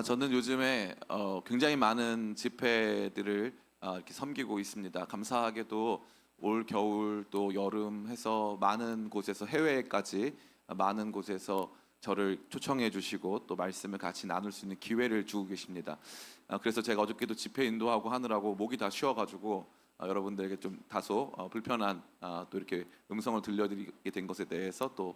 저는 요즘에 굉장히 많은 집회들을 이렇게 섬기고 있습니다. 감사하게도 올 겨울 또 여름 해서 많은 곳에서 해외까지 많은 곳에서 저를 초청해 주시고 또 말씀을 같이 나눌 수 있는 기회를 주고 계십니다. 그래서 제가 어저께도 집회 인도하고 하느라고 목이 다 쉬어가지고 여러분들에게 좀 다소 불편한 또 이렇게 음성을 들려드리게 된 것에 대해서 또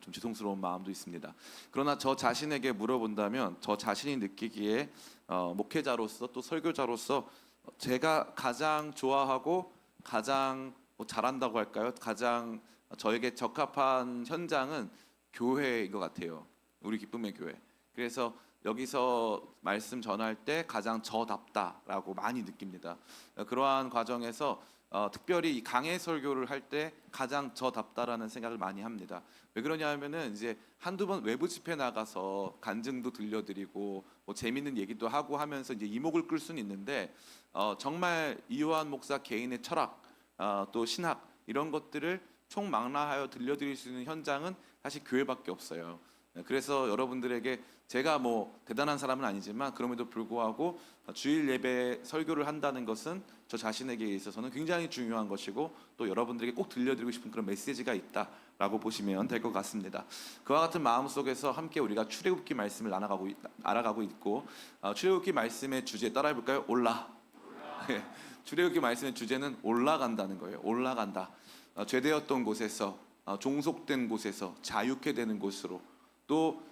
좀 죄송스러운 마음도 있습니다. 그러나 저 자신에게 물어본다면 저 자신이 느끼기에 목회자로서 또 설교자로서 제가 가장 좋아하고 가장 잘한다고 할까요? 가장 저에게 적합한 현장은 교회인 것 같아요. 우리 기쁨의 교회. 그래서 여기서 말씀 전할 때 가장 저답다라고 많이 느낍니다. 그러한 과정에서 특별히 이 강해 설교를 할 때 가장 저답다라는 생각을 많이 합니다. 왜 그러냐면은 이제 한두 번 외부 집회 나가서 간증도 들려드리고 뭐 재밌는 얘기도 하고 하면서 이제 이목을 끌 수는 있는데 정말 이요한 목사 개인의 철학 또 신학 이런 것들을 총망라하여 들려드릴 수 있는 현장은 사실 교회밖에 없어요. 그래서 여러분들에게 제가 뭐 대단한 사람은 아니지만 그럼에도 불구하고 주일 예배 설교를 한다는 것은 저 자신에게 있어서는 굉장히 중요한 것이고 또 여러분들에게 꼭 들려드리고 싶은 그런 메시지가 있다라고 보시면 될 것 같습니다. 그와 같은 마음 속에서 함께 우리가 출애굽기 말씀을 알아가고 있고 출애굽기 말씀의 주제 따라해 볼까요? 올라. 출애굽기 말씀의 주제는 올라간다는 거예요. 올라간다. 죄되었던 곳에서 종속된 곳에서 자유케 되는 곳으로 또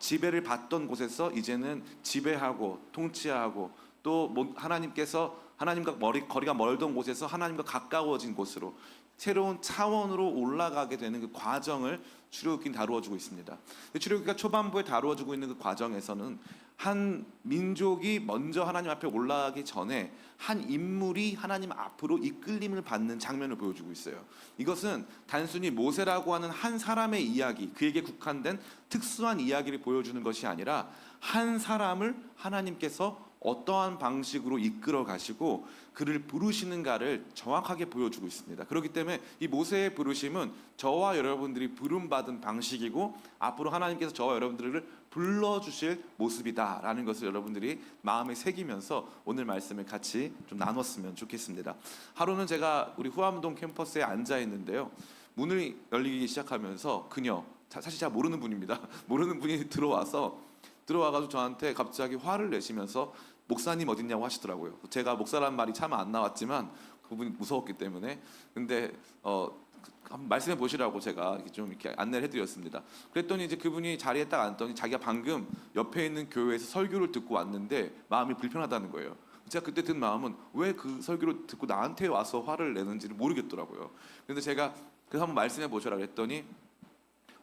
지배를 받던 곳에서 이제는 지배하고 통치하고 또 하나님과 거리가 멀던 곳에서 하나님과 가까워진 곳으로 새로운 차원으로 올라가게 되는 그 과정을 출애굽기는 다루어주고 있습니다. 출애굽기가 초반부에 다루어주고 있는 그 과정에서는 한 민족이 먼저 하나님 앞에 올라가기 전에 한 인물이 하나님 앞으로 이끌림을 받는 장면을 보여주고 있어요. 이것은 단순히 모세라고 하는 한 사람의 이야기, 그에게 국한된 특수한 이야기를 보여주는 것이 아니라 한 사람을 하나님께서 어떠한 방식으로 이끌어 가시고 그를 부르시는가를 정확하게 보여주고 있습니다. 그렇기 때문에 이 모세의 부르심은 저와 여러분들이 부름받은 방식이고 앞으로 하나님께서 저와 여러분들을 불러주실 모습이다라는 것을 여러분들이 마음에 새기면서 오늘 말씀을 같이 좀 나눴으면 좋겠습니다. 하루는 제가 우리 후암동 캠퍼스에 앉아 있는데요. 문을 열리기 시작하면서 그녀, 사실 잘 모르는 분입니다. 모르는 분이 들어와가지고 저한테 갑자기 화를 내시면서 목사님 어딨냐고 하시더라고요. 제가 목사란 말이 참 안 나왔지만 그분이 무서웠기 때문에 근데 한번 말씀해 보시라고 제가 좀 이렇게 안내를 해드렸습니다. 그랬더니 이제 그분이 자리에 딱 앉더니 자기가 방금 옆에 있는 교회에서 설교를 듣고 왔는데 마음이 불편하다는 거예요. 제가 그때 든 마음은 왜 그 설교를 듣고 나한테 와서 화를 내는지를 모르겠더라고요. 그런데 제가 그래서 한번 말씀해 보시라 그랬더니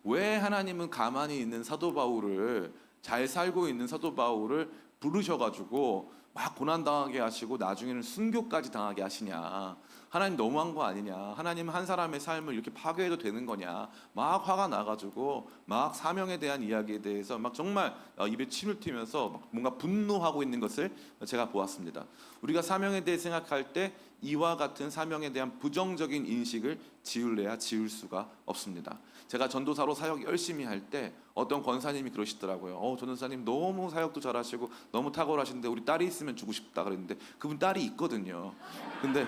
왜 하나님은 가만히 있는 사도 바울을 잘 살고 있는 사도 바울을 부르셔가지고 막 고난당하게 하시고 나중에는 순교까지 당하게 하시냐. 하나님 너무한 거 아니냐. 하나님 한 사람의 삶을 이렇게 파괴해도 되는 거냐. 막 화가 나가지고 막 사명에 대한 이야기에 대해서 막 정말 입에 침을 튀면서 막 뭔가 분노하고 있는 것을 제가 보았습니다. 우리가 사명에 대해 생각할 때 이와 같은 사명에 대한 부정적인 인식을 지울래야 지울 수가 없습니다. 제가 전도사로 사역 열심히 할 때 어떤 권사님이 그러시더라고요. 전도사님 너무 사역도 잘하시고 너무 탁월하신데 우리 딸이 있으면 주고 싶다 그랬는데 그분 딸이 있거든요. 근데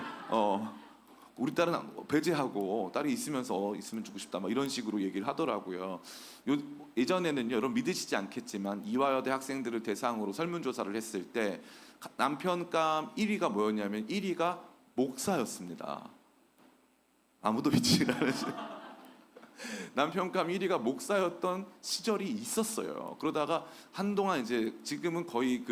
우리 딸은 배제하고 딸이 있으면 주고 싶다 막 이런 식으로 얘기를 하더라고요. 예전에는요, 여러분 믿으시지 않겠지만 이화여대 학생들을 대상으로 설문조사를 했을 때 남편감 1위가 뭐였냐면 1위가 목사였습니다. 아무도 믿지 않으시. 남편감 1위가 목사였던 시절이 있었어요. 그러다가 한동안 이제 지금은 거의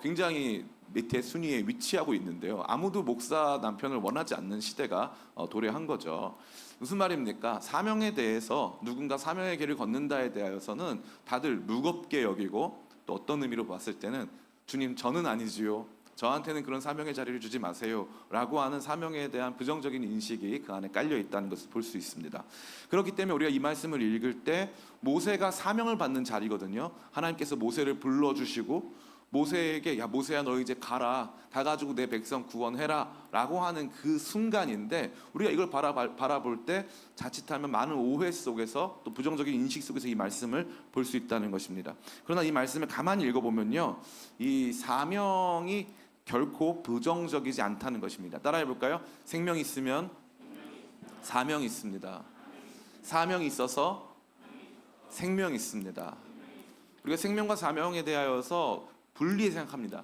굉장히 밑에 순위에 위치하고 있는데요. 아무도 목사 남편을 원하지 않는 시대가 도래한 거죠. 무슨 말입니까? 사명에 대해서 누군가 사명의 길을 걷는다에 대하여서는 다들 무겁게 여기고 또 어떤 의미로 봤을 때는 주님 저는 아니지요. 저한테는 그런 사명의 자리를 주지 마세요 라고 하는 사명에 대한 부정적인 인식이 그 안에 깔려 있다는 것을 볼 수 있습니다. 그렇기 때문에 우리가 이 말씀을 읽을 때 모세가 사명을 받는 자리거든요. 하나님께서 모세를 불러주시고 모세에게 야 모세야 너 이제 가라 다 가지고 내 백성 구원해라라고 하는 그 순간인데 우리가 이걸 바라볼 때 자칫하면 많은 오해 속에서 또 부정적인 인식 속에서 이 말씀을 볼 수 있다는 것입니다. 그러나 이 말씀을 가만히 읽어보면요, 이 사명이 결코 부정적이지 않다는 것입니다. 따라해 볼까요? 생명이 있으면 사명이 있습니다. 사명이 있어서 생명이 있습니다. 우리가 생명과 사명에 대하여서 분리해 생각합니다.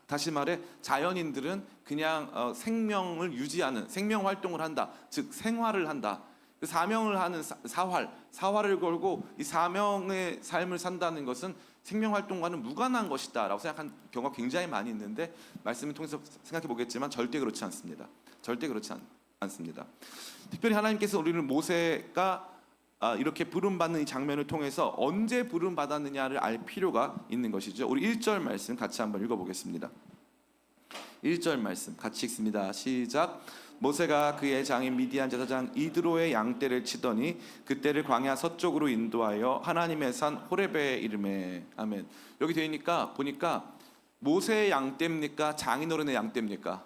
다시 말해 자연인들은 그냥 생명을 유지하는 생명 활동을 한다. 즉 생활을 한다. 그 사명을 하는 사활을 걸고 이 사명의 삶을 산다는 것은 생명 활동과는 무관한 것이다라고 생각한 경우가 굉장히 많이 있는데 말씀을 통해서 생각해 보겠지만 절대 그렇지 않습니다. 절대 그렇지 않습니다. 특별히 하나님께서 우리를 모세가 이렇게 부름받는 이 장면을 통해서 언제 부름받았느냐를 알 필요가 있는 것이죠. 우리 1절 말씀 같이 한번 읽어보겠습니다. 1절 말씀 같이 읽습니다. 시작. 모세가 그의 장인 미디안 제사장 이드로의 양떼를 치더니 그떼를 광야 서쪽으로 인도하여 하나님의 산 호렙에 이르매. 아멘. 여기 되어 있니까 보니까 모세의 양떼입니까? 장인어른의 양떼입니까?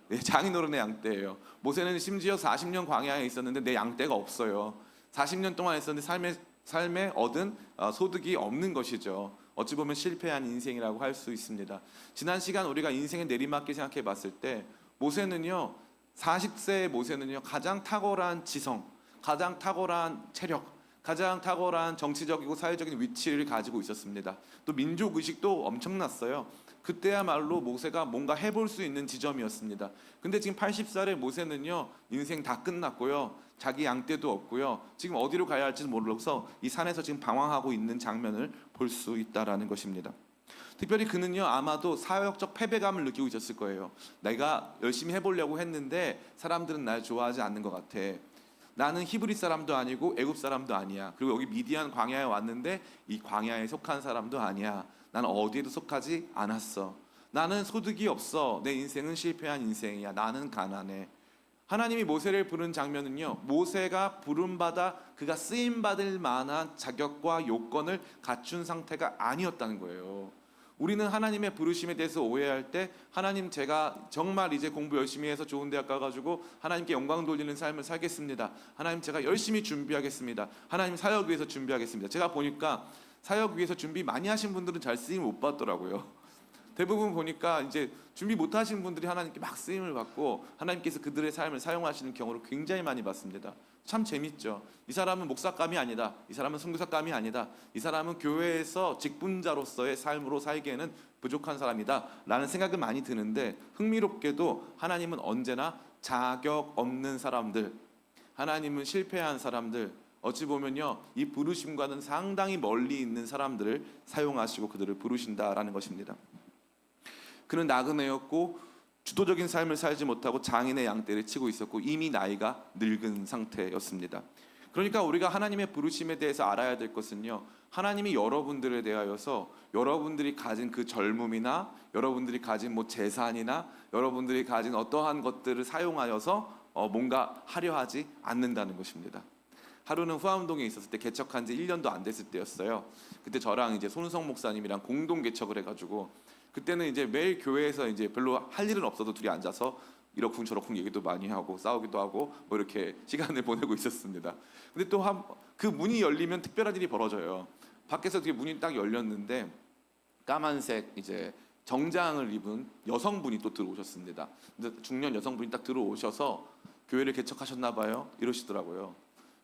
네, 장인어른의 양떼예요. 모세는 심지어 40년 광야에 있었는데 내 양떼가 없어요. 40년 동안 있었는데 삶에 얻은 소득이 없는 것이죠. 어찌 보면 실패한 인생이라고 할 수 있습니다. 지난 시간 우리가 인생의 내리막길 생각해 봤을 때 모세는요, 40세의 모세는요 가장 탁월한 지성, 가장 탁월한 체력, 가장 탁월한 정치적이고 사회적인 위치를 가지고 있었습니다. 또 민족 의식도 엄청났어요. 그때야말로 모세가 뭔가 해볼 수 있는 지점이었습니다. 근데 지금 80살의 모세는요 인생 다 끝났고요, 자기 양떼도 없고요, 지금 어디로 가야 할지 몰라서 이 산에서 지금 방황하고 있는 장면을 볼 수 있다라는 것입니다. 특별히 그는요 아마도 사회적 패배감을 느끼고 있었을 거예요. 내가 열심히 해보려고 했는데 사람들은 날 좋아하지 않는 것 같아. 나는 히브리 사람도 아니고 애굽 사람도 아니야. 그리고 여기 미디안 광야에 왔는데 이 광야에 속한 사람도 아니야. 나는 어디에도 속하지 않았어. 나는 소득이 없어. 내 인생은 실패한 인생이야. 나는 가난해. 하나님이 모세를 부른 장면은요, 모세가 부름받아 그가 쓰임받을 만한 자격과 요건을 갖춘 상태가 아니었다는 거예요. 우리는 하나님의 부르심에 대해서 오해할 때 하나님 제가 정말 이제 공부 열심히 해서 좋은 대학 가가지고 하나님께 영광 돌리는 삶을 살겠습니다. 하나님 제가 열심히 준비하겠습니다. 하나님 사역 위해서 준비하겠습니다. 제가 보니까 사역 위해서 준비 많이 하신 분들은 잘 쓰임 못 받더라고요. 대부분 보니까 이제 준비 못 하신 분들이 하나님께 막 쓰임을 받고 하나님께서 그들의 삶을 사용하시는 경우를 굉장히 많이 봤습니다. 참 재밌죠. 이 사람은 목사감이 아니다. 이 사람은 선교사감이 아니다. 이 사람은 교회에서 직분자로서의 삶으로 살기에는 부족한 사람이다 라는 생각은 많이 드는데, 흥미롭게도 하나님은 언제나 자격 없는 사람들, 하나님은 실패한 사람들, 어찌 보면요 이 부르심과는 상당히 멀리 있는 사람들을 사용하시고 그들을 부르신다라는 것입니다. 그는 나그네였고 주도적인 삶을 살지 못하고 장인의 양떼를 치고 있었고 이미 나이가 늙은 상태였습니다. 그러니까 우리가 하나님의 부르심에 대해서 알아야 될 것은요, 하나님이 여러분들에 대하여서 여러분들이 가진 그 젊음이나 여러분들이 가진 뭐 재산이나 여러분들이 가진 어떠한 것들을 사용하여서 뭔가 하려 하지 않는다는 것입니다. 하루는 후암동에 있었을 때 개척한 지 1년도 안 됐을 때였어요. 그때 저랑 이제 손우성 목사님이랑 공동 개척을 해가지고 그때는 이제 매일 교회에서 이제 별로 할 일은 없어도 둘이 앉아서 이러쿵 저러쿵 얘기도 많이 하고 싸우기도 하고 뭐 이렇게 시간을 보내고 있었습니다. 근데 또 그 문이 열리면 특별한 일이 벌어져요. 밖에서 되게 문이 딱 열렸는데 까만색 이제 정장을 입은 여성분이 또 들어오셨습니다. 근데 중년 여성분이 딱 들어오셔서 교회를 개척하셨나 봐요. 이러시더라고요.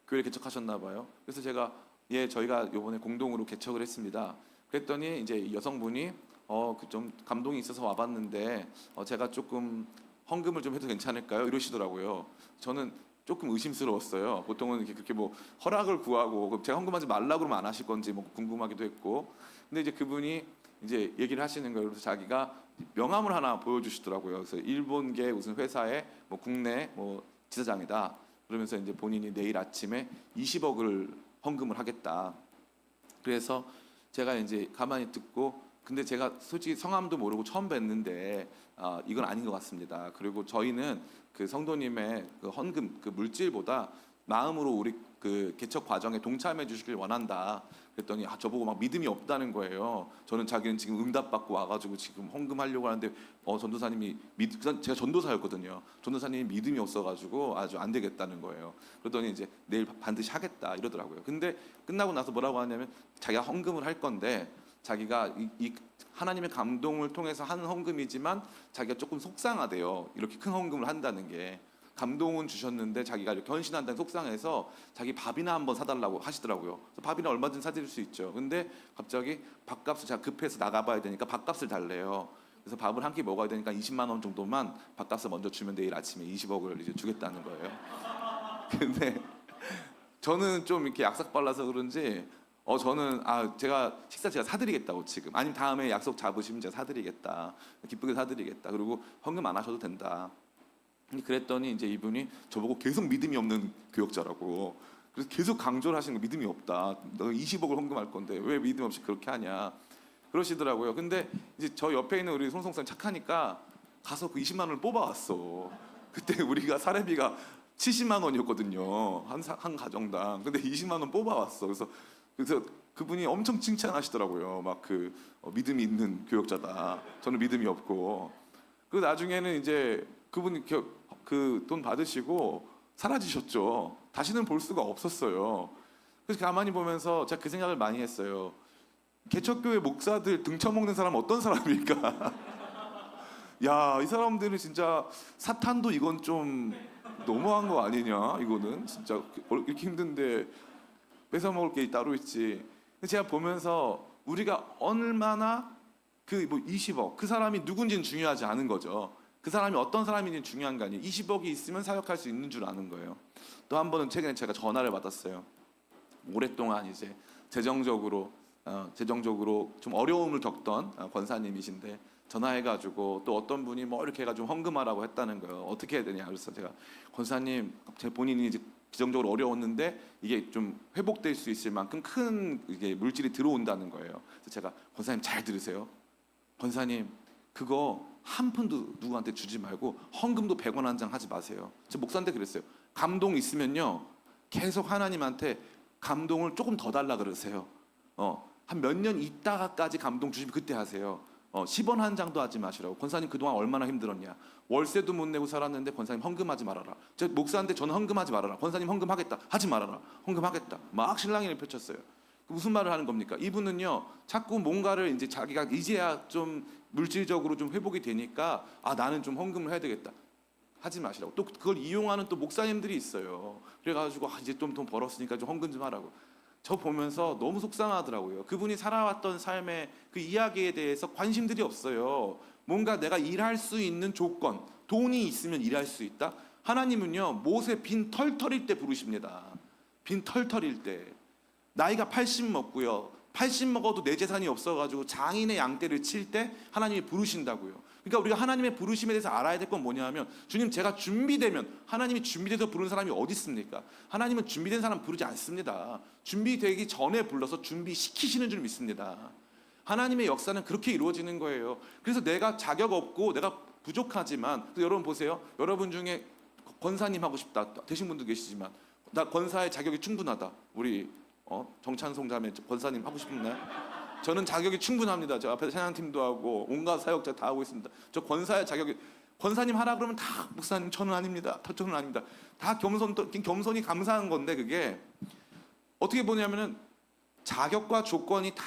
교회를 개척하셨나 봐요. 그래서 제가 예 저희가 이번에 공동으로 개척을 했습니다. 그랬더니 이제 여성분이 좀 감동이 있어서 와봤는데 제가 조금 헌금을 좀 해도 괜찮을까요? 이러시더라고요. 저는 조금 의심스러웠어요. 보통은 이렇게 그렇게 뭐 허락을 구하고 제가 헌금하지 말라고 그러면 안 하실 건지 뭐 궁금하기도 했고, 근데 이제 그분이 이제 얘기를 하시는 거예요. 그래서 자기가 명함을 하나 보여주시더라고요. 그래서 일본계 무슨 회사의 뭐 국내 뭐 지사장이다. 그러면서 이제 본인이 내일 아침에 20억을 헌금을 하겠다. 그래서 제가 이제 가만히 듣고, 근데 제가 솔직히 성함도 모르고 처음 뵀는데 이건 아닌 것 같습니다. 그리고 저희는 그 성도님의 그 헌금 그 물질보다 마음으로 우리 그 개척 과정에 동참해 주시길 원한다. 그랬더니 저보고 막 믿음이 없다는 거예요. 저는 자기는 지금 응답받고 와가지고 지금 헌금하려고 하는데 전도사님이 제가 전도사였거든요. 전도사님이 믿음이 없어가지고 아주 안 되겠다는 거예요. 그랬더니 이제 내일 반드시 하겠다 이러더라고요. 근데 끝나고 나서 뭐라고 하냐면 자기가 헌금을 할 건데 자기가 이 하나님의 감동을 통해서 하는 헌금이지만 자기가 조금 속상하대요. 이렇게 큰 헌금을 한다는 게. 감동은 주셨는데 자기가 이렇게 헌신한다는 속상해서 자기 밥이나 한번 사달라고 하시더라고요. 그래서 밥이나 얼마든지 사드릴 수 있죠. 근데 갑자기 밥값을 제가 급해서 나가봐야 되니까 밥값을 달래요. 그래서 밥을 한 끼 먹어야 되니까 20만 원 정도만 밥값을 먼저 주면 내일 아침에 20억을 이제 주겠다는 거예요. 근데 저는 좀 이렇게 약삭발라서 그런지 저는 제가 식사 제가 사드리겠다고 지금 아니면 다음에 약속 잡으시면 제가 사드리겠다 기쁘게 사드리겠다 그리고 헌금 안 하셔도 된다. 그랬더니 이제 이분이 저보고 계속 믿음이 없는 교역자라고 그래서 계속 강조를 하시는 거 믿음이 없다. 너 20억을 헌금할 건데 왜 믿음 없이 그렇게 하냐 그러시더라고요. 근데 이제 저 옆에 있는 우리 송송선 착하니까 가서 그 20만 원을 뽑아왔어. 그때 우리가 사례비가 70만 원이었거든요. 한 가정당. 근데 20만 원 뽑아왔어. 그래서 그분이 엄청 칭찬하시더라고요. 막 믿음이 있는 교역자다. 저는 믿음이 없고. 그 나중에는 이제 그분이 그 돈 받으시고 사라지셨죠. 다시는 볼 수가 없었어요. 그래서 가만히 보면서 제가 그 생각을 많이 했어요. 개척교회 목사들 등쳐먹는 사람 어떤 사람일까? 야, 이 사람들은 진짜 사탄도 이건 좀 너무한 거 아니냐? 이거는 진짜 이렇게 힘든데 뺏어 먹을 게 따로 있지. 제가 보면서 우리가 얼마나 20억 그 사람이 누군지는 중요하지 않은 거죠. 그 사람이 어떤 사람인지는 중요한 게 아니에요. 20억이 있으면 사역할 수 있는 줄 아는 거예요. 또 한 번은 최근에 제가 전화를 받았어요. 오랫동안 이제 재정적으로 좀 어려움을 겪던 권사님이신데 전화해가지고 또 어떤 분이 뭐 이렇게 해가지고 헌금하라고 했다는 거예요. 어떻게 해야 되냐 그래서 제가 권사님 제 본인이 이제 기정적으로 어려웠는데 이게 좀 회복될 수 있을 만큼 큰 이게 물질이 들어온다는 거예요. 그래서 제가 권사님 잘 들으세요. 권사님 그거 한 푼도 누구한테 주지 말고 헌금도 100원 한 장 하지 마세요. 제 목사한테 그랬어요. 감동 있으면요 계속 하나님한테 감동을 조금 더 달라 그러세요. 한 몇 년 있다가까지 감동 주시면 그때 하세요. 10원 한 장도 하지 마시라고. 권사님 그동안 얼마나 힘들었냐. 월세도 못 내고 살았는데 권사님 헌금하지 말아라. 제 목사한테 저는 헌금하지 말아라. 권사님 헌금하겠다. 하지 말아라. 헌금하겠다. 막 신랑이를 펼쳤어요. 무슨 말을 하는 겁니까? 이분은요 자꾸 뭔가를 이제 자기가 이제야 좀 물질적으로 좀 회복이 되니까 나는 좀 헌금을 해야 되겠다. 하지 마시라고. 또 그걸 이용하는 또 목사님들이 있어요. 그래가지고 이제 좀 돈 벌었으니까 좀 헌금 좀 하라고. 저 보면서 너무 속상하더라고요. 그분이 살아왔던 삶의 그 이야기에 대해서 관심들이 없어요. 뭔가 내가 일할 수 있는 조건, 돈이 있으면 일할 수 있다. 하나님은요 못에 빈 털털일 때 부르십니다. 빈 털털일 때. 나이가 80 먹고요. 80 먹어도 내 재산이 없어가지고 장인의 양떼를 칠 때 하나님이 부르신다고요. 그러니까 우리가 하나님의 부르심에 대해서 알아야 될 건 뭐냐면 주님 제가 준비되면 하나님이 준비돼서 부르는 사람이 어디 있습니까? 하나님은 준비된 사람 부르지 않습니다. 준비되기 전에 불러서 준비시키시는 줄 믿습니다. 하나님의 역사는 그렇게 이루어지는 거예요. 그래서 내가 자격 없고 내가 부족하지만 여러분 보세요. 여러분 중에 권사님 하고 싶다 되신 분도 계시지만 나 권사의 자격이 충분하다. 우리 정찬송 자매 권사님 하고 싶나요? 저는 자격이 충분합니다. 저 앞에서 찬양팀도 하고 온갖 사역자 다 하고 있습니다. 저 권사의 자격이 권사님 하라 그러면 다 목사님 저는 아닙니다. 저는 아닙니다. 다 겸손이 감사한 건데 그게 어떻게 보냐면은 자격과 조건이 다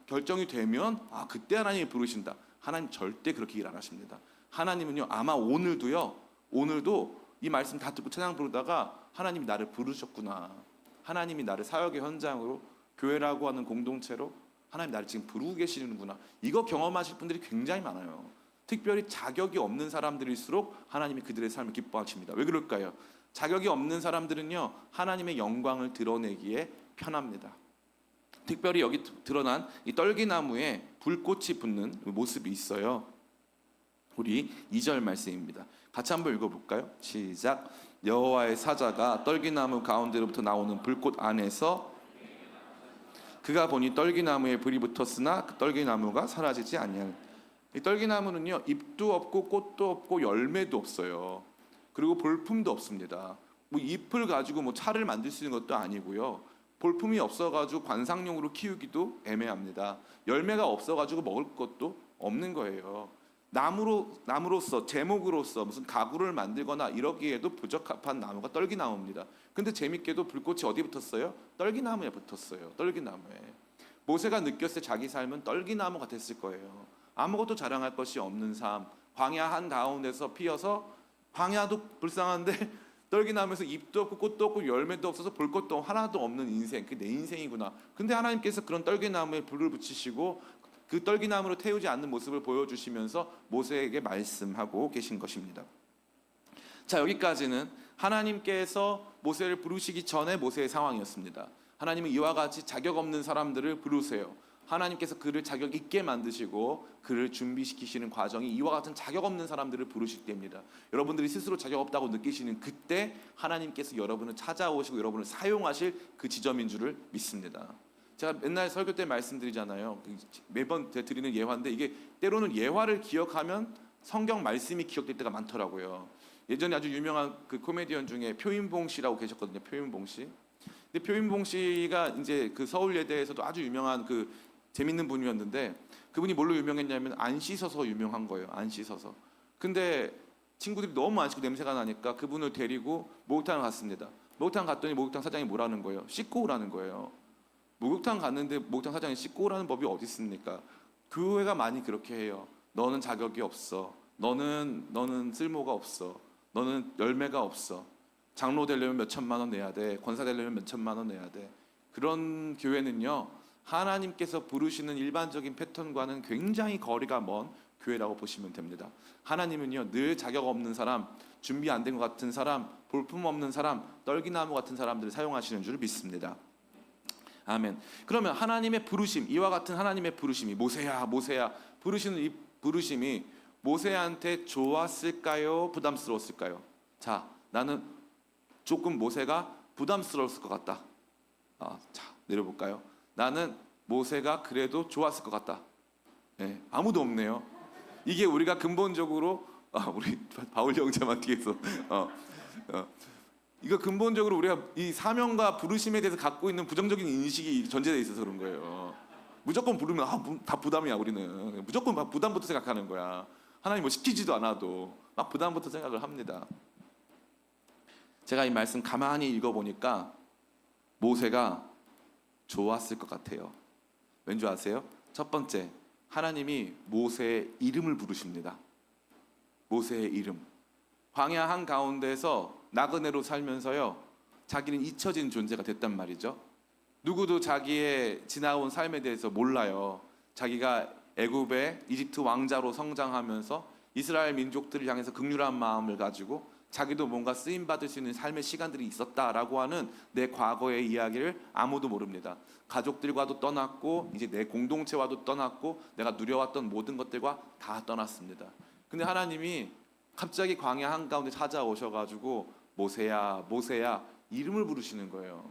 결정이 되면 그때 하나님이 부르신다. 하나님 절대 그렇게 일 안 하십니다. 하나님은요 아마 오늘도 이 말씀 다 듣고 찬양 부르다가 하나님이 나를 부르셨구나. 하나님이 나를 사역의 현장으로 교회라고 하는 공동체로 하나님 나를 지금 부르고 계시는구나. 이거 경험하실 분들이 굉장히 많아요. 특별히 자격이 없는 사람들일수록 하나님이 그들의 삶을 기뻐하십니다. 왜 그럴까요? 자격이 없는 사람들은요 하나님의 영광을 드러내기에 편합니다. 특별히 여기 드러난 이 떨기나무에 불꽃이 붙는 모습이 있어요. 우리 2절 말씀입니다. 같이 한번 읽어볼까요? 시작. 여호와의 사자가 떨기나무 가운데로부터 나오는 불꽃 안에서 그가 보니 떨기나무에 불이 붙었으나 그 떨기나무가 사라지지 아니하는. 이 떨기나무는요 잎도 없고 꽃도 없고 열매도 없어요. 그리고 볼품도 없습니다. 뭐 잎을 가지고 뭐 차를 만들 수 있는 것도 아니고요. 볼품이 없어가지고 관상용으로 키우기도 애매합니다. 열매가 없어가지고 먹을 것도 없는 거예요. 나무로서 제목으로서 무슨 가구를 만들거나 이러기에도 부적합한 나무가 떨기나무입니다. 근데 재밌게도 불꽃이 어디 붙었어요? 떨기나무에 붙었어요. 떨기나무에. 모세가 느꼈을 때 자기 삶은 떨기나무 같았을 거예요. 아무것도 자랑할 것이 없는 삶, 광야 한 가운데서 피어서 광야도 불쌍한데 떨기나무에서 잎도 없고 꽃도 없고 열매도 없어서 볼 것도 하나도 없는 인생, 그게 내 인생이구나. 근데 하나님께서 그런 떨기나무에 불을 붙이시고 그 떨기나무로 태우지 않는 모습을 보여주시면서 모세에게 말씀하고 계신 것입니다. 자, 여기까지는 하나님께서 모세를 부르시기 전에 모세의 상황이었습니다. 하나님은 이와 같이 자격 없는 사람들을 부르세요. 하나님께서 그를 자격 있게 만드시고 그를 준비시키시는 과정이 이와 같은 자격 없는 사람들을 부르실 때입니다. 여러분들이 스스로 자격 없다고 느끼시는 그때 하나님께서 여러분을 찾아오시고 여러분을 사용하실 그 지점인 줄을 믿습니다. 제가 맨날 설교 때 말씀드리잖아요. 매번 드리는 예화인데 이게 때로는 예화를 기억하면 성경 말씀이 기억될 때가 많더라고요. 예전에 아주 유명한 그 코미디언 중에 표인봉 씨라고 계셨거든요. 표인봉 씨. 근데 표인봉 씨가 이제 그 서울예대에서도 아주 유명한 그 재밌는 분이었는데 그분이 뭘로 유명했냐면 안 씻어서 유명한 거예요. 안 씻어서. 근데 친구들이 너무 안 씻고 냄새가 나니까 그분을 데리고 목욕탕을 갔습니다. 목욕탕 갔더니 목욕탕 사장이 뭐라는 거예요? 씻고 오라는 거예요. 목욕탕 갔는데 목욕탕 사장이 씻고 오라는 법이 어디 있습니까? 교회가 많이 그렇게 해요. 너는 자격이 없어. 너는 쓸모가 없어. 너는 열매가 없어. 장로 되려면 몇 천만 원 내야 돼. 권사 되려면 몇 천만 원 내야 돼. 그런 교회는요, 하나님께서 부르시는 일반적인 패턴과는 굉장히 거리가 먼 교회라고 보시면 됩니다. 하나님은요, 늘 자격 없는 사람, 준비 안 된 것 같은 사람, 볼품 없는 사람, 떨기나무 같은 사람들을 사용하시는 줄 믿습니다. 아멘. 그러면 하나님의 부르심, 이와 같은 하나님의 부르심이 모세야, 모세야 부르시는 이 부르심이 모세한테 좋았을까요? 부담스러웠을까요? 자, 나는 조금 모세가 부담스러웠을 것 같다. 자, 내려볼까요? 나는 모세가 그래도 좋았을 것 같다. 네, 아무도 없네요. 이게 우리가 근본적으로 우리 바울 형제만 뒤에서 이거 근본적으로 우리가 이 사명과 부르심에 대해서 갖고 있는 부정적인 인식이 전제되어 있어서 그런 거예요. 무조건 부르면 다 부담이야. 우리는 무조건 부담부터 생각하는 거야. 하나님 뭐 시키지도 않아도 막 부담부터 생각을 합니다. 제가 이 말씀 가만히 읽어보니까 모세가 좋았을 것 같아요. 왠지 아세요? 첫 번째, 하나님이 모세의 이름을 부르십니다. 모세의 이름. 광야 한가운데서 나그네로 살면서요, 자기는 잊혀진 존재가 됐단 말이죠. 누구도 자기의 지나온 삶에 대해서 몰라요. 자기가 애굽의 이집트 왕자로 성장하면서 이스라엘 민족들을 향해서 긍휼한 마음을 가지고 자기도 뭔가 쓰임 받을 수 있는 삶의 시간들이 있었다라고 하는 내 과거의 이야기를 아무도 모릅니다. 가족들과도 떠났고 이제 내 공동체와도 떠났고 내가 누려왔던 모든 것들과 다 떠났습니다. 근데 하나님이 갑자기 광야 한가운데 찾아오셔가지고 모세야 모세야 이름을 부르시는 거예요.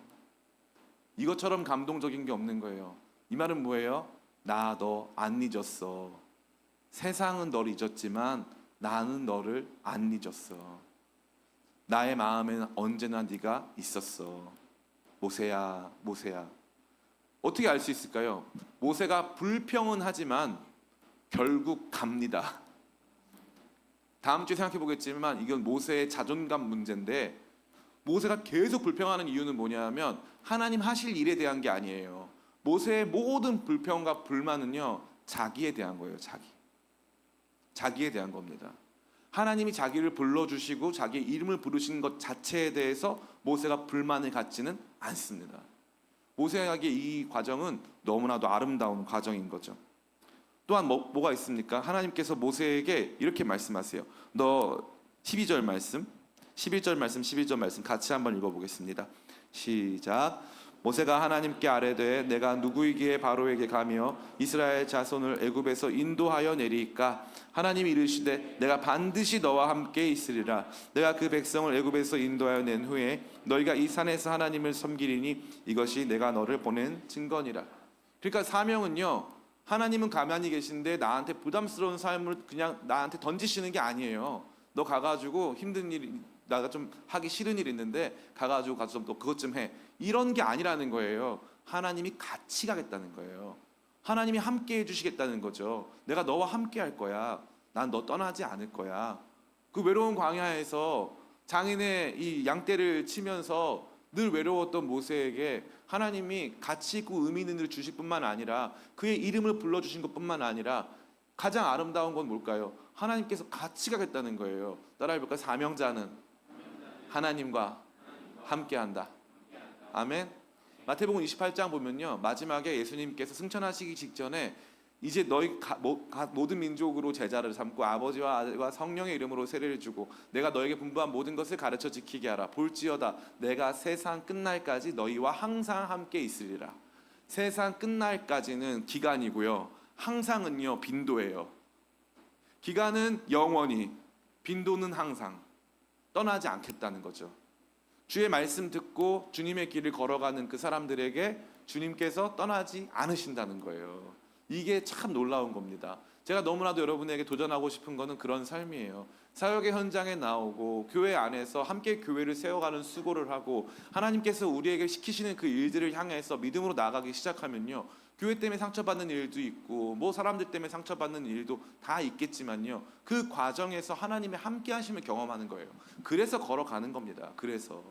이것처럼 감동적인 게 없는 거예요. 이 말은 뭐예요? 나 너 안 잊었어. 세상은 너를 잊었지만 나는 너를 안 잊었어. 나의 마음에는 언제나 네가 있었어. 모세야 모세야. 어떻게 알 수 있을까요? 모세가 불평은 하지만 결국 갑니다. 다음 주에 생각해 보겠지만 이건 모세의 자존감 문제인데, 모세가 계속 불평하는 이유는 뭐냐면 하나님 하실 일에 대한 게 아니에요. 모세의 모든 불평과 불만은요, 자기에 대한 거예요. 자기에 대한 겁니다. 하나님이 자기를 불러주시고 자기의 이름을 부르신 것 자체에 대해서 모세가 불만을 갖지는 않습니다. 모세에게 이 과정은 너무나도 아름다운 과정인 거죠. 또한 뭐가 있습니까? 하나님께서 모세에게 이렇게 말씀하세요. 너 12절 말씀, 11절 말씀, 12절 말씀 같이 한번 읽어보겠습니다. 시작. 모세가 하나님께 아뢰되 내가 누구이기에 바로에게 가며 이스라엘 자손을 애굽에서 인도하여 내리까? 하나님이 이르시되 내가 반드시 너와 함께 있으리라. 내가 그 백성을 애굽에서 인도하여 낸 후에 너희가 이 산에서 하나님을 섬기리니 이것이 내가 너를 보낸 증거니라. 그러니까 사명은요, 하나님은 가만히 계신데 나한테 부담스러운 삶을 그냥 나한테 던지시는 게 아니에요. 너 가가지고 힘든 일 내가 좀 하기 싫은 일 있는데 가서 좀 또 그것 좀 해. 이런 게 아니라는 거예요. 하나님이 같이 가겠다는 거예요. 하나님이 함께 해주시겠다는 거죠. 내가 너와 함께 할 거야. 난 너 떠나지 않을 거야. 그 외로운 광야에서 장인의 이 양떼를 치면서 늘 외로웠던 모세에게 하나님이 가치 있고 의미 있는 일을 주실 뿐만 아니라 그의 이름을 불러주신 것뿐만 아니라 가장 아름다운 건 뭘까요? 하나님께서 같이 가겠다는 거예요. 따라해볼까요? 사명자는 하나님과 함께한다. 아멘. 마태복음 28장 보면요, 마지막에 예수님께서 승천하시기 직전에 이제 너희 모든 민족으로 제자를 삼고 아버지와 아들과 성령의 이름으로 세례를 주고 내가 너에게 분부한 모든 것을 가르쳐 지키게 하라. 볼지어다 내가 세상 끝날까지 너희와 항상 함께 있으리라. 세상 끝날까지는 기간이고요, 항상은요 빈도예요. 기간은 영원히, 빈도는 항상. 떠나지 않겠다는 거죠. 주의 말씀 듣고 주님의 길을 걸어가는 그 사람들에게 주님께서 떠나지 않으신다는 거예요. 이게 참 놀라운 겁니다. 제가 너무나도 여러분에게 도전하고 싶은 거는 그런 삶이에요. 사역의 현장에 나오고 교회 안에서 함께 교회를 세워가는 수고를 하고 하나님께서 우리에게 시키시는 그 일들을 향해서 믿음으로 나아가기 시작하면요, 교회 때문에 상처받는 일도 있고 뭐 사람들 때문에 상처받는 일도 다 있겠지만요, 그 과정에서 하나님의 함께 하심을 경험하는 거예요. 그래서 걸어가는 겁니다. 그래서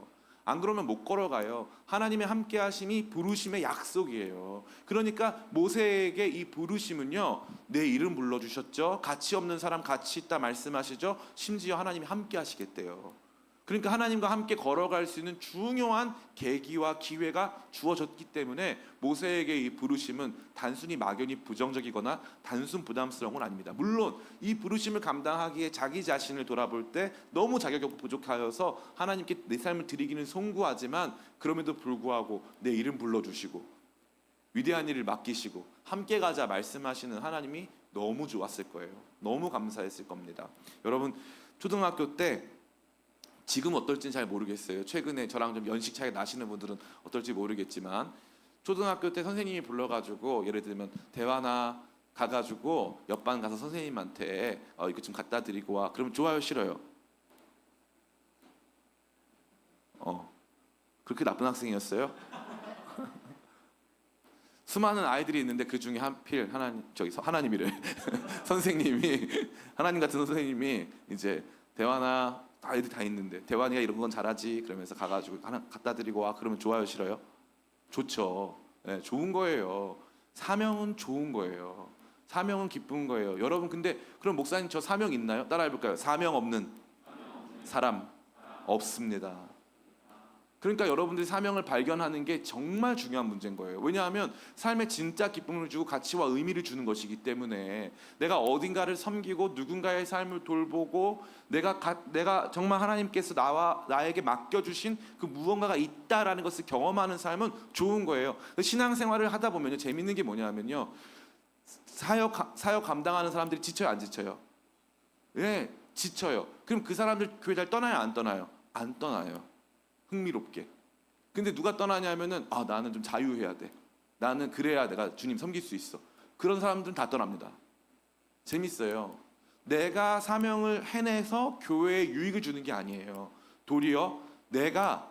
안 그러면 못 걸어가요. 하나님의 함께 하심이 부르심의 약속이에요. 그러니까 모세에게 이 부르심은요, 내 이름 불러주셨죠, 가치 없는 사람 가치 있다 말씀하시죠, 심지어 하나님이 함께 하시겠대요. 그러니까 하나님과 함께 걸어갈 수 있는 중요한 계기와 기회가 주어졌기 때문에 모세에게 이 부르심은 단순히 막연히 부정적이거나 단순 부담스러운 건 아닙니다. 물론 이 부르심을 감당하기에 자기 자신을 돌아볼 때 너무 자격이 부족하여서 하나님께 내 삶을 드리기는 송구하지만 그럼에도 불구하고 내 이름 불러주시고 위대한 일을 맡기시고 함께 가자 말씀하시는 하나님이 너무 좋았을 거예요. 너무 감사했을 겁니다. 여러분, 초등학교 때 지금 어떨지는 잘 모르겠어요. 최근에 저랑 좀 연식 차이 나시는 분들은 어떨지 모르겠지만 초등학교 때 선생님이 불러가지고 예를 들면 대화나 가가지고 옆반 가서 선생님한테 이거 좀 갖다 드리고 와. 그러면 좋아요, 싫어요? 그렇게 나쁜 학생이었어요? 수많은 아이들이 있는데 그 중에 하필 하나님이래. 선생님이, 하나님 같은 선생님이 이제 대화나 아이들 다 있는데 대환이가 이런 건 잘하지 그러면서 가가지고 하나 갖다 드리고 와. 그러면 좋아요, 싫어요? 좋죠. 네, 좋은 거예요. 사명은 좋은 거예요. 사명은 기쁜 거예요. 여러분, 근데 그럼 목사님 저 사명 있나요? 따라해볼까요? 사명 없는 사람 없습니다. 그러니까 여러분들이 사명을 발견하는 게 정말 중요한 문제인 거예요. 왜냐하면 삶에 진짜 기쁨을 주고 가치와 의미를 주는 것이기 때문에 내가 어딘가를 섬기고 누군가의 삶을 돌보고 내가 정말 하나님께서 나에게 맡겨주신 그 무언가가 있다라는 것을 경험하는 삶은 좋은 거예요. 신앙생활을 하다 보면요, 재밌는 게 뭐냐면요, 사역 감당하는 사람들이 지쳐요, 안 지쳐요? 예, 지쳐요. 그럼 그 사람들 교회 잘 떠나요, 안 떠나요? 안 떠나요. 흥미롭게. 근데 누가 떠나냐면은 나는 좀 자유해야 돼. 나는 그래야 내가 주님 섬길 수 있어. 그런 사람들은 다 떠납니다. 재밌어요. 내가 사명을 해내서 교회에 유익을 주는 게 아니에요. 도리어 내가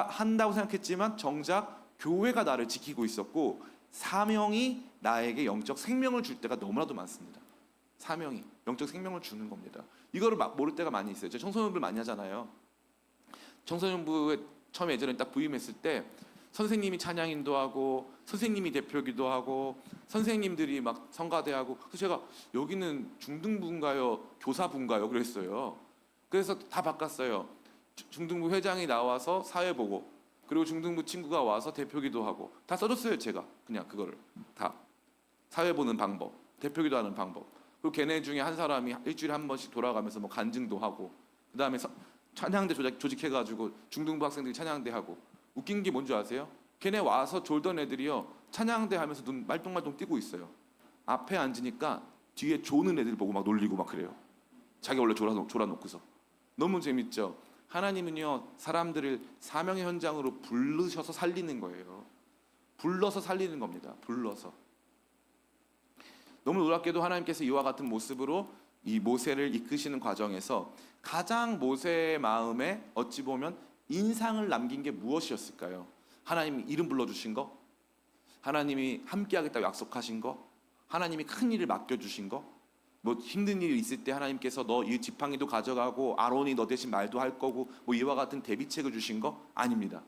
한다고 생각했지만 정작 교회가 나를 지키고 있었고 사명이 나에게 영적 생명을 줄 때가 너무나도 많습니다. 사명이 영적 생명을 주는 겁니다. 이거를 모를 때가 많이 있어요. 저 청소년들 많이 하잖아요. 청소년부에 처음에 예전에 딱 부임했을 때 선생님이 찬양인도 하고 선생님이 대표기도 하고 선생님들이 막 성가대하고, 그래서 제가 여기는 중등부인가요 교사부인가요 그랬어요. 그래서 다 바꿨어요. 중등부 회장이 나와서 사회 보고, 그리고 중등부 친구가 와서 대표기도 하고 다 써줬어요. 제가 그냥 그거를 다 사회 보는 방법, 대표기도 하는 방법. 그리고 걔네 중에 한 사람이 일주일에 한 번씩 돌아가면서 뭐 간증도 하고, 그 다음에 찬양대 조직해가지고 중등부 학생들이 찬양대 하고. 웃긴 게 뭔지 아세요? 걔네 와서 졸던 애들이요, 찬양대 하면서 눈 말똥말똥 뛰고 있어요. 앞에 앉으니까 뒤에 조는 애들 보고 막 놀리고 막 그래요. 자기 원래 졸아놓고서. 너무 재밌죠? 하나님은요, 사람들을 사명의 현장으로 부르셔서 살리는 거예요. 불러서 살리는 겁니다. 불러서. 너무 놀랍게도 하나님께서 이와 같은 모습으로 이 모세를 이끄시는 과정에서 가장 모세의 마음에 어찌 보면 인상을 남긴 게 무엇이었을까요? 하나님이 이름 불러주신 거? 하나님이 함께하겠다고 약속하신 거? 하나님이 큰 일을 맡겨주신 거? 뭐 힘든 일이 있을 때 하나님께서 너 이 지팡이도 가져가고 아론이 너 대신 말도 할 거고 뭐 이와 같은 대비책을 주신 거? 아닙니다.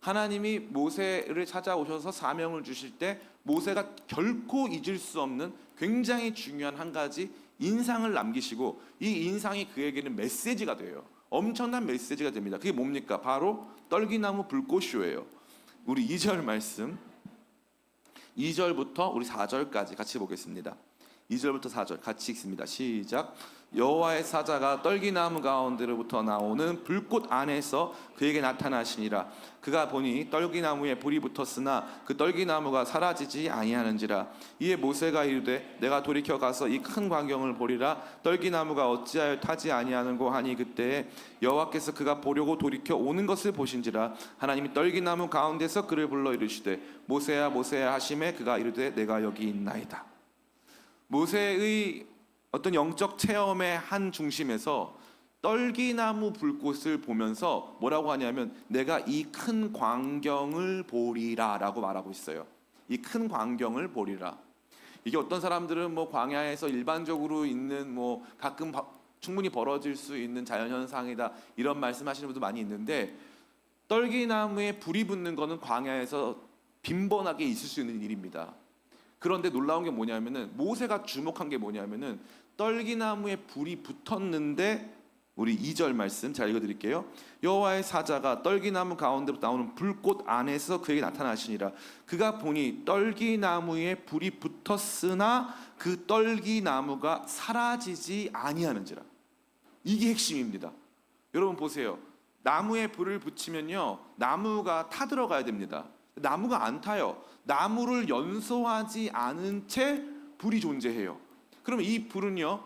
하나님이 모세를 찾아오셔서 사명을 주실 때 모세가 결코 잊을 수 없는 굉장히 중요한 한 가지 인상을 남기시고, 이 인상이 그에게는 메시지가 돼요. 엄청난 메시지가 됩니다. 그게 뭡니까? 바로 떨기나무 불꽃쇼예요. 우리 2절 말씀, 2절부터 우리 4절까지 같이 보겠습니다. 2절부터 4절 같이 읽습니다. 시작. 여호와의 사자가 떨기나무 가운데로부터 나오는 불꽃 안에서 그에게 나타나시니라. 그가 보니 떨기나무에 불이 붙었으나 그 떨기나무가 사라지지 아니하는지라. 이에 모세가 이르되 내가 돌이켜 가서 이 큰 광경을 보리라. 떨기나무가 어찌하여 타지 아니하는고 하니 그때에 여호와께서 그가 보려고 돌이켜 오는 것을 보신지라. 하나님이 떨기나무 가운데서 그를 불러 이르시되 모세야 모세야 하심에 그가 이르되 내가 여기 있나이다. 모세의 어떤 영적 체험의 한 중심에서 떨기나무 불꽃을 보면서 뭐라고 하냐면 내가 이 큰 광경을 보리라 라고 말하고 있어요. 이 큰 광경을 보리라. 이게 어떤 사람들은 뭐 광야에서 일반적으로 있는 뭐 가끔 충분히 벌어질 수 있는 자연현상이다 이런 말씀하시는 분도 많이 있는데, 떨기나무에 불이 붙는 거는 광야에서 빈번하게 있을 수 있는 일입니다. 그런데 놀라운 게 뭐냐면은 모세가 주목한 게 뭐냐면은 떨기나무에 불이 붙었는데, 우리 2절 말씀 잘 읽어드릴게요. 여호와의 사자가 떨기나무 가운데로 나오는 불꽃 안에서 그에게 나타나시니라. 그가 보니 떨기나무에 불이 붙었으나 그 떨기나무가 사라지지 아니하는지라. 이게 핵심입니다. 여러분 보세요. 나무에 불을 붙이면요 나무가 타들어가야 됩니다. 나무가 안 타요. 나무를 연소하지 않은 채 불이 존재해요. 그러면 이 불은요,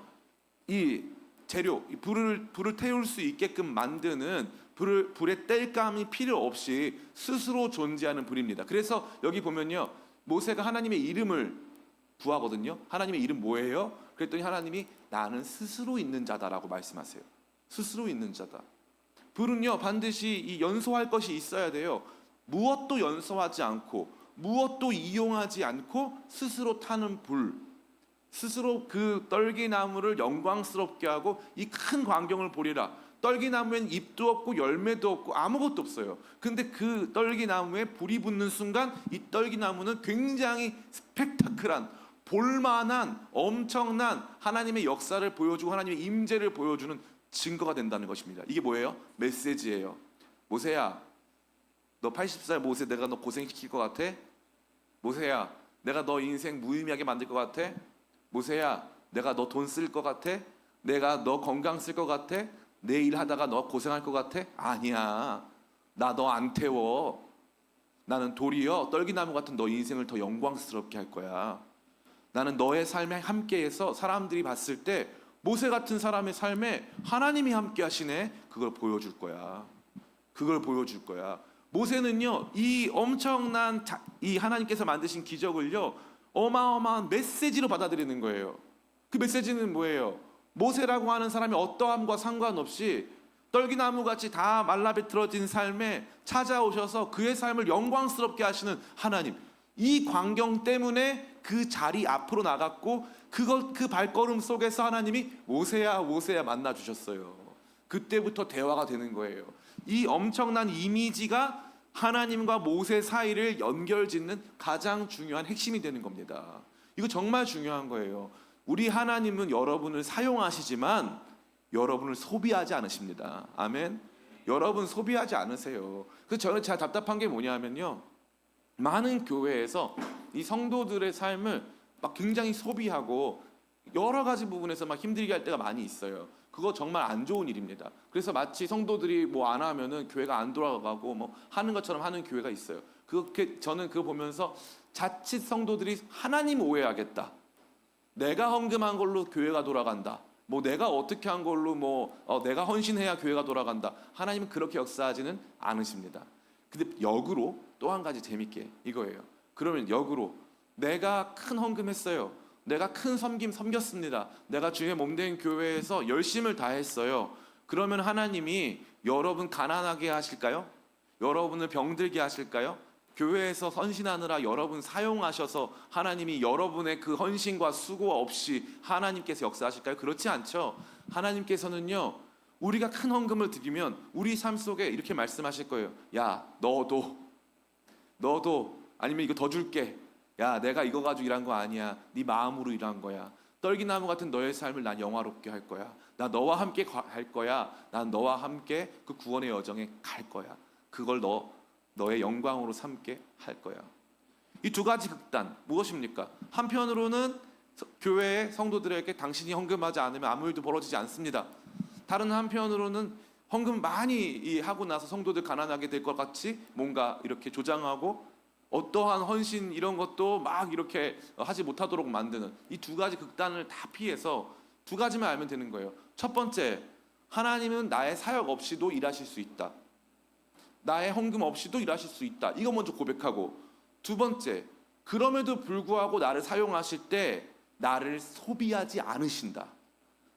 이 재료, 이 불을 태울 수 있게끔 만드는 불의 땔감이 필요 없이 스스로 존재하는 불입니다. 그래서 여기 보면요, 모세가 하나님의 이름을 구하거든요. 하나님의 이름 뭐예요? 그랬더니 하나님이 나는 스스로 있는 자다라고 말씀하세요. 스스로 있는 자다. 불은요 반드시 이 연소할 것이 있어야 돼요. 무엇도 연소하지 않고 무엇도 이용하지 않고 스스로 타는 불, 스스로 그 떨기나무를 영광스럽게 하고 이 큰 광경을 보리라. 떨기나무엔 잎도 없고 열매도 없고 아무것도 없어요. 근데 그 떨기나무에 불이 붙는 순간 이 떨기나무는 굉장히 스펙타클한, 볼만한, 엄청난 하나님의 역사를 보여주고 하나님의 임재를 보여주는 증거가 된다는 것입니다. 이게 뭐예요? 메시지예요. 모세야, 너 80살 모세 내가 너 고생시킬 것 같아? 모세야, 내가 너 인생 무의미하게 만들 것 같아? 모세야, 내가 너 돈 쓸 것 같아? 내가 너 건강 쓸 것 같아? 내 일 하다가 너 고생할 것 같아? 아니야. 나 너 안 태워. 나는 도리어 떨기나무 같은 너 인생을 더 영광스럽게 할 거야. 나는 너의 삶에 함께해서 사람들이 봤을 때 모세 같은 사람의 삶에 하나님이 함께 하시네. 그걸 보여줄 거야. 그걸 보여줄 거야. 모세는요 이 엄청난 이 하나님께서 만드신 기적을요 어마어마한 메시지로 받아들이는 거예요. 그 메시지는 뭐예요? 모세라고 하는 사람이 어떠함과 상관없이 떨기나무같이 다 말라비틀어진 삶에 찾아오셔서 그의 삶을 영광스럽게 하시는 하나님, 이 광경 때문에 그 자리 앞으로 나갔고 그 발걸음 속에서 하나님이 모세야 모세야 만나 주셨어요. 그때부터 대화가 되는 거예요. 이 엄청난 이미지가 하나님과 모세 사이를 연결짓는 가장 중요한 핵심이 되는 겁니다. 이거 정말 중요한 거예요. 우리 하나님은 여러분을 사용하시지만 여러분을 소비하지 않으십니다. 아멘. 여러분 소비하지 않으세요. 그래서 저는 제가 답답한 게 뭐냐면요, 많은 교회에서 이 성도들의 삶을 막 굉장히 소비하고 여러 가지 부분에서 막 힘들게 할 때가 많이 있어요. 그거 정말 안 좋은 일입니다. 그래서 마치 성도들이 뭐 안 하면은 교회가 안 돌아가고 뭐 하는 것처럼 하는 교회가 있어요. 그렇게 저는 그거 보면서 자칫 성도들이 하나님 오해하겠다. 내가 헌금한 걸로 교회가 돌아간다. 뭐 내가 어떻게 한 걸로 내가 헌신해야 교회가 돌아간다. 하나님은 그렇게 역사하지는 않으십니다. 근데 역으로 또 한 가지 재밌게 이거예요. 그러면 역으로 내가 큰 헌금했어요. 내가 큰 섬김 섬겼습니다. 내가 주의 몸된 교회에서 열심을 다했어요. 그러면 하나님이 여러분 가난하게 하실까요? 여러분을 병들게 하실까요? 교회에서 헌신하느라 여러분 사용하셔서 하나님이 여러분의 그 헌신과 수고 없이 하나님께서 역사하실까요? 그렇지 않죠. 하나님께서는요, 우리가 큰 헌금을 드리면 우리 삶 속에 이렇게 말씀하실 거예요. 야, 너도 아니면 이거 더 줄게. 야, 내가 이거 가지고 일한 거 아니야. 네 마음으로 일한 거야. 떨기나무 같은 너의 삶을 난 영화롭게 할 거야. 나 너와 함께 갈 거야. 난 너와 함께 그 구원의 여정에 갈 거야. 그걸 너의 영광으로 삼게 할 거야. 이 두 가지 극단 무엇입니까? 한편으로는 교회의 성도들에게 당신이 헌금하지 않으면 아무 일도 벌어지지 않습니다. 다른 한편으로는 헌금 많이 하고 나서 성도들 가난하게 될 것 같이 뭔가 이렇게 조장하고 어떠한 헌신 이런 것도 막 이렇게 하지 못하도록 만드는 이 두 가지 극단을 다 피해서 두 가지만 알면 되는 거예요. 첫 번째, 하나님은 나의 사역 없이도 일하실 수 있다. 나의 헌금 없이도 일하실 수 있다. 이거 먼저 고백하고, 두 번째, 그럼에도 불구하고 나를 사용하실 때 나를 소비하지 않으신다.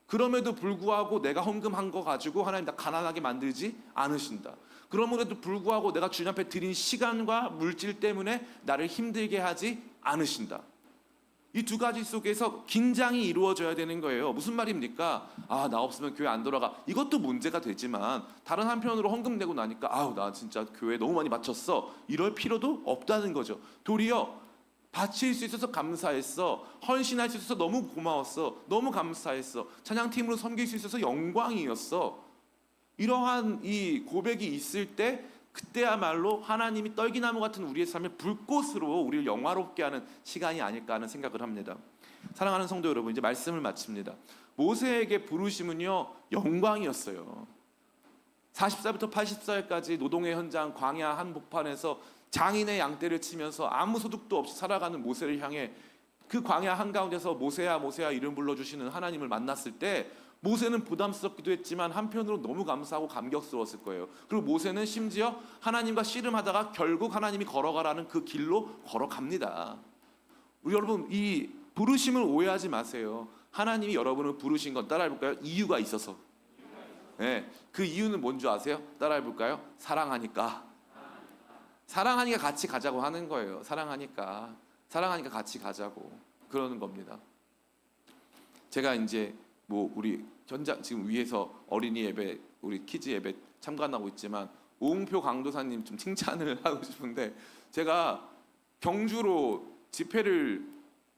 그럼에도 불구하고 내가 헌금한 거 가지고 하나님 나 가난하게 만들지 않으신다. 그럼에도 불구하고 내가 주님 앞에 드린 시간과 물질 때문에 나를 힘들게 하지 않으신다. 이 두 가지 속에서 긴장이 이루어져야 되는 거예요. 무슨 말입니까? 아, 나 없으면 교회 안 돌아가. 이것도 문제가 되지만 다른 한편으로 헌금 내고 나니까 아우, 나 진짜 교회 너무 많이 바쳤어. 이럴 필요도 없다는 거죠. 도리어 바칠 수 있어서 감사했어. 헌신할 수 있어서 너무 고마웠어. 너무 감사했어. 찬양팀으로 섬길 수 있어서 영광이었어. 이러한 이 고백이 있을 때 그때야말로 하나님이 떨기나무 같은 우리의 삶의 불꽃으로 우리를 영화롭게 하는 시간이 아닐까 하는 생각을 합니다. 사랑하는 성도 여러분, 이제 말씀을 마칩니다. 모세에게 부르심은요, 영광이었어요. 40살부터 80살까지 노동의 현장 광야 한복판에서 장인의 양떼를 치면서 아무 소득도 없이 살아가는 모세를 향해 그 광야 한가운데서 모세야 모세야 이름 불러주시는 하나님을 만났을 때 모세는 부담스럽기도 했지만 한편으로 너무 감사하고 감격스러웠을 거예요. 그리고 모세는 심지어 하나님과 씨름하다가 결국 하나님이 걸어가라는 그 길로 걸어갑니다. 우리 여러분, 이 부르심을 오해하지 마세요. 하나님이 여러분을 부르신 건 따라해볼까요? 이유가 있어서. 네, 그 이유는 뭔지 아세요? 따라해볼까요? 사랑하니까. 사랑하니까 같이 가자고 하는 거예요. 사랑하니까 같이 가자고 그러는 겁니다. 제가 이제 우리 현장 지금 위에서 어린이 예배, 우리 키즈 예배 참관하고 있지만 오웅표 강도사님 좀 칭찬을 하고 싶은데, 제가 경주로 집회를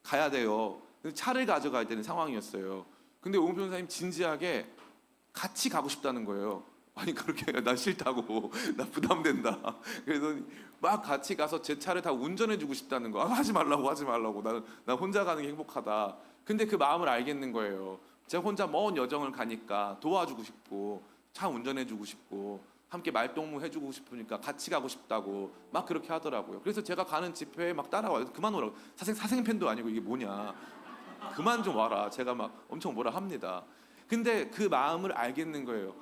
가야 돼요. 차를 가져가야 되는 상황이었어요. 근데 오웅표 선생님 진지하게 같이 가고 싶다는 거예요. 아니, 그렇게 나 싫다고, 나 부담된다. 그래서 막 같이 가서 제 차를 다 운전해주고 싶다는 거. 하지 말라고. 나 혼자 가는 게 행복하다. 근데 그 마음을 알겠는 거예요. 제가 혼자 먼 여정을 가니까 도와주고 싶고 차 운전해주고 싶고 함께 말동무 해주고 싶으니까 같이 가고 싶다고 막 그렇게 하더라고요. 그래서 제가 가는 집회에 막 따라와요. 그만 오라고. 사생팬도 아니고 이게 뭐냐. 그만 좀 와라. 제가 막 엄청 뭐라 합니다. 근데 그 마음을 알겠는 거예요.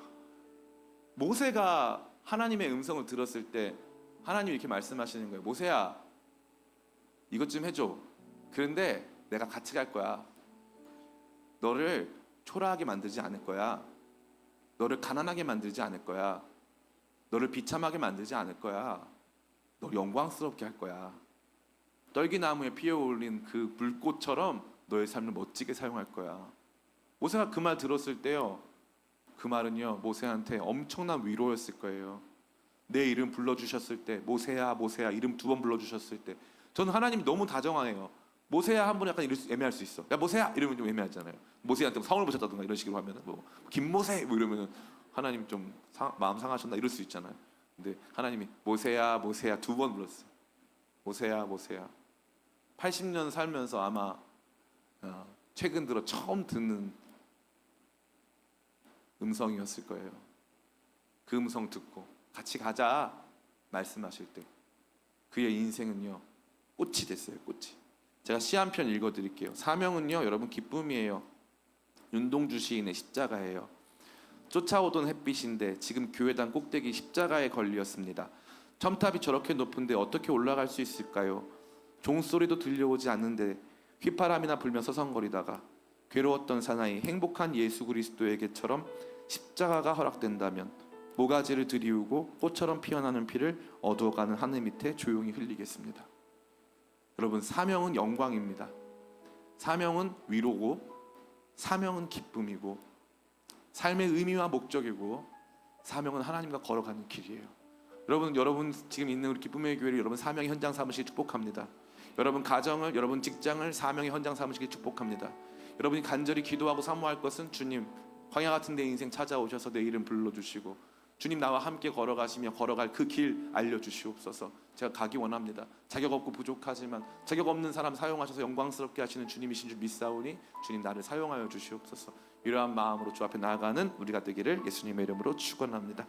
모세가 하나님의 음성을 들었을 때 하나님이 이렇게 말씀하시는 거예요. 모세야, 이것 좀 해줘. 그런데 내가 같이 갈 거야. 너를 초라하게 만들지 않을 거야. 너를 가난하게 만들지 않을 거야. 너를 비참하게 만들지 않을 거야. 너를 영광스럽게 할 거야. 떨기나무에 피어올린 그 불꽃처럼 너의 삶을 멋지게 사용할 거야. 모세가 그 말 들었을 때요, 그 말은요 모세한테 엄청난 위로였을 거예요. 내 이름 불러주셨을 때, 모세야 모세야 이름 2번 불러주셨을 때, 저는 하나님이 너무 다정하네요. 모세야 한 번 약간 애매할 수 있어. 야 모세야 이러면 좀 애매하잖아요. 모세한테 성을 붙였다든가 이런 식으로 하면은 김모세 이러면은 하나님 좀 마음 상하셨나 이럴 수 있잖아요. 근데 하나님이 모세야 모세야 2번 불렀어요. 모세야 모세야. 80년 살면서 아마 최근 들어 처음 듣는 음성이었을 거예요. 그 음성 듣고 같이 가자 말씀하실 때 그의 인생은요 꽃이 됐어요. 꽃이. 제가 시 한 편 읽어드릴게요. 사명은요 여러분 기쁨이에요. 윤동주 시인의 십자가예요. 쫓아오던 햇빛인데 지금 교회당 꼭대기 십자가에 걸렸습니다. 첨탑이 저렇게 높은데 어떻게 올라갈 수 있을까요? 종소리도 들려오지 않는데 휘파람이나 불며 서성거리다가 괴로웠던 사나이 행복한 예수 그리스도에게처럼 십자가가 허락된다면 모가지를 들이우고 꽃처럼 피어나는 피를 어두워가는 하늘 밑에 조용히 흘리겠습니다. 여러분, 사명은 영광입니다. 사명은 위로고, 사명은 기쁨이고, 삶의 의미와 목적이고, 사명은 하나님과 걸어가는 길이에요. 여러분 지금 있는 우리 기쁨의 교회를 여러분 사명의 현장 삼으시기 축복합니다. 여러분 가정을, 여러분 직장을 사명의 현장 삼으시기 축복합니다. 여러분이 간절히 기도하고 사모할 것은 주님, 광야 같은 내 인생 찾아오셔서 내 이름 불러주시고 주님 나와 함께 걸어가시며 걸어갈 그 길 알려주시옵소서. 제가 가기 원합니다. 자격 없고 부족하지만 자격 없는 사람 사용하셔서 영광스럽게 하시는 주님이신 줄 믿사오니 주님 나를 사용하여 주시옵소서. 이러한 마음으로 주 앞에 나아가는 우리가 되기를 예수님의 이름으로 축원합니다.